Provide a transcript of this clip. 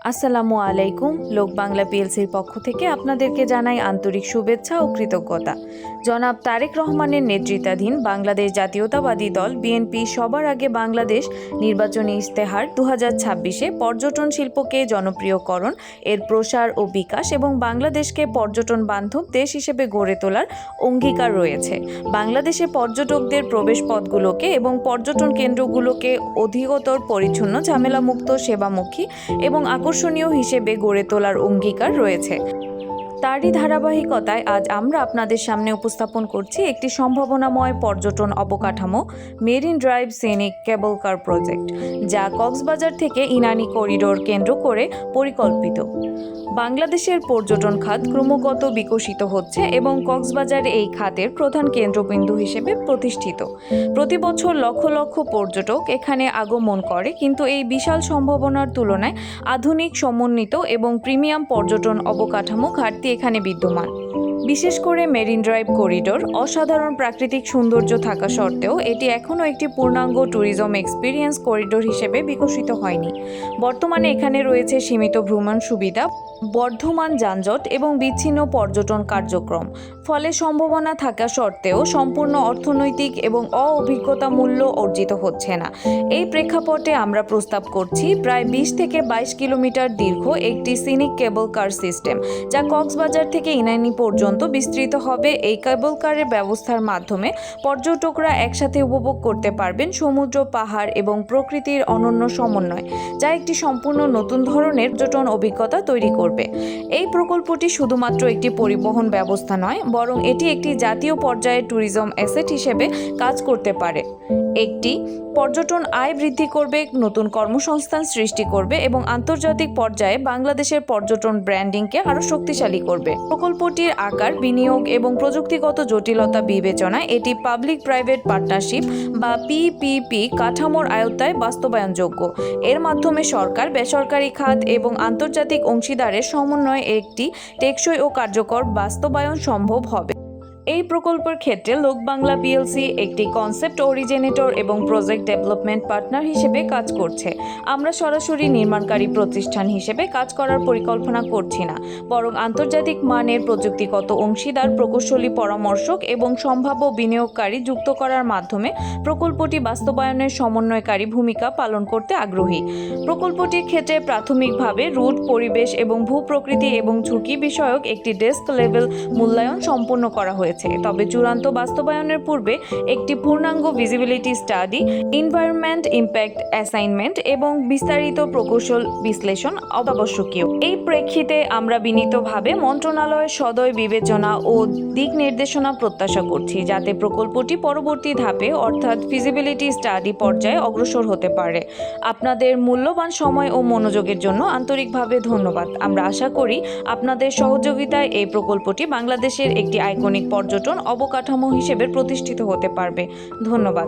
আসসালামু আলাইকুম। লোক বাংলা পিএলসির পক্ষ থেকে আপনাদেরকে জানাই আন্তরিক শুভেচ্ছা ও কৃতজ্ঞতা। জনাব তারেক রহমানের নেতৃত্বাধীন বাংলাদেশ জাতীয়তাবাদী দল বিএনপি সবার আগে বাংলাদেশ নির্বাচনী ইশতেহার 2026-এ পর্যটন শিল্পকে জনপ্রিয়করণ, এর প্রসার ও বিকাশ এবং বাংলাদেশকে পর্যটন বান্ধব দেশ হিসেবে গড়ে তোলার অঙ্গীকার রয়েছে। বাংলাদেশে পর্যটকদের প্রবেশপথগুলোকে এবং পর্যটন কেন্দ্রগুলোকে অধিকতর পরিচ্ছন্ন, ঝামেলামুক্ত, সেবামুখী এবং আকর্ষণীয় হিসেবে গড়ে তোলার অঙ্গীকার রয়েছে। তারই ধারাবাহিকতায় আজ আমরা আপনাদের সামনে উপস্থাপন করছি একটি সম্ভাবনাময় পর্যটন অবকাঠামো, মেরিন ড্রাইভ সিনিক কেবল কার প্রজেক্ট, যা কক্সবাজার থেকে ইনানি করিডোর কেন্দ্র করে পরিকল্পিত। বাংলাদেশের পর্যটন খাত ক্রমাগত বিকশিত হচ্ছে এবং কক্সবাজার এই খাতের প্রধান কেন্দ্রবিন্দু হিসেবে প্রতিষ্ঠিত। প্রতি বছর লক্ষ লক্ষ পর্যটক এখানে আগমন করে, কিন্তু এই বিশাল সম্ভাবনার তুলনায় আধুনিক, সমন্বিত এবং প্রিমিয়াম পর্যটন অবকাঠামো ঘাটতি এখানে বিদ্যমান। বিশেষ করে মেরিন ড্রাইভ করিডোর অসাধারণ প্রাকৃতিক সৌন্দর্য থাকা সত্ত্বেও এটি এখনও একটি পূর্ণাঙ্গ ট্যুরিজম এক্সপিরিয়েন্স করিডোর হিসেবে বিকশিত হয়নি। বর্তমানে এখানে রয়েছে সীমিত ভ্রমণ সুবিধা, বর্ধমান যানজট এবং বিচ্ছিন্ন পর্যটন কার্যক্রম। ফলে সম্ভাবনা থাকা সত্ত্বেও সম্পূর্ণ অর্থনৈতিক এবং অভিজ্ঞতা মূল্য অর্জিত হচ্ছে না। এই প্রেক্ষাপটে আমরা প্রস্তাব করছি প্রায় 20 থেকে 22 কিলোমিটার দীর্ঘ একটি সিনিক কেবল কার সিস্টেম, যা কক্সবাজার থেকে ইনানি পর্যন্ত বিস্তৃত হবে। এই কেবল কারের ব্যবস্থার মাধ্যমে পর্যটকরা একসাথে উপভোগ করতে পারবেন সমুদ্র, পাহাড় এবং প্রকৃতির অনন্য সমন্বয়, যা একটি সম্পূর্ণ নতুন ধরনের পর্যটন অভিজ্ঞতা তৈরি করবে। এই প্রকল্পটি শুধুমাত্র একটি পরিবহন ব্যবস্থা নয়, বরং এটি একটি জাতীয় পর্যায়ের ট্যুরিজম অ্যাসেট হিসেবে কাজ করতে পারে। একটি পর্যটন আয় বৃদ্ধি করবে, নতুন কর্মসংস্থান সৃষ্টি করবে এবং আন্তর্জাতিক পর্যায়ে বাংলাদেশের পর্যটন ব্র্যান্ডিংকে আরও শক্তিশালী করবে। প্রকল্পটির আকার, বিনিয়োগ এবং প্রযুক্তিগত জটিলতা বিবেচনায় এটি পাবলিক প্রাইভেট পার্টনারশিপ বা পিপিপি কাঠামোর আয়ত্তায় বাস্তবায়নযোগ্য। এর মাধ্যমে সরকার, বেসরকারি খাত এবং আন্তর্জাতিক অংশীদারের সমন্বয়ে একটি টেকসই ও কার্যকর বাস্তবায়ন সম্ভব হবে। এই প্রকল্পের ক্ষেত্রে লোক বাংলা পিএলসি একটি কনসেপ্ট অরিজিনেটর এবং প্রজেক্ট ডেভেলপমেন্ট পার্টনার হিসেবে কাজ করছে। আমরা সরাসরি নির্মাণকারী প্রতিষ্ঠান হিসেবে কাজ করার পরিকল্পনা করছি না, বরং আন্তর্জাতিক মানের প্রযুক্তিগত অংশীদার, প্রকৌশলী পরামর্শক এবং সম্ভাব্য বিনিয়োগকারী যুক্ত করার মাধ্যমে প্রকল্পটি বাস্তবায়নের সমন্বয়কারী ভূমিকা পালন করতে আগ্রহী। প্রকল্পটির ক্ষেত্রে প্রাথমিকভাবে রুট, পরিবেশ এবং ভূপ্রকৃতি এবং ঝুঁকি বিষয়ক একটি ডেস্ক লেভেল মূল্যায়ন সম্পন্ন করা হয়েছে। তবে চূড়ান্ত বাস্তবায়নের পূর্বে একটি পূর্ণাঙ্গ visibility study, environment impact assignment এবং বিস্তারিত প্রকৌশল বিশ্লেষণ অত্যাবশ্যকীয়। এই প্রেক্ষিতে আমরা বিনীতভাবে মন্ত্রণালয়ের সদয় বিবেচনা ও দিক নির্দেশনা প্রত্যাশা করছি, যাতে প্রকল্পটি পরবর্তী ধাপে অর্থাৎ ফিজিবিলিটি স্টাডি পর্যায়ে অগ্রসর হতে পারে। আপনাদের মূল্যবান সময় ও মনোযোগের জন্য আন্তরিকভাবে ধন্যবাদ। আমরা আশা করি আপনাদের সহযোগিতায় এই প্রকল্পটি বাংলাদেশের একটি আইকনিক পর্যটন অবকাঠামো হিসেবে প্রতিষ্ঠিত হতে পারবে। ধন্যবাদ।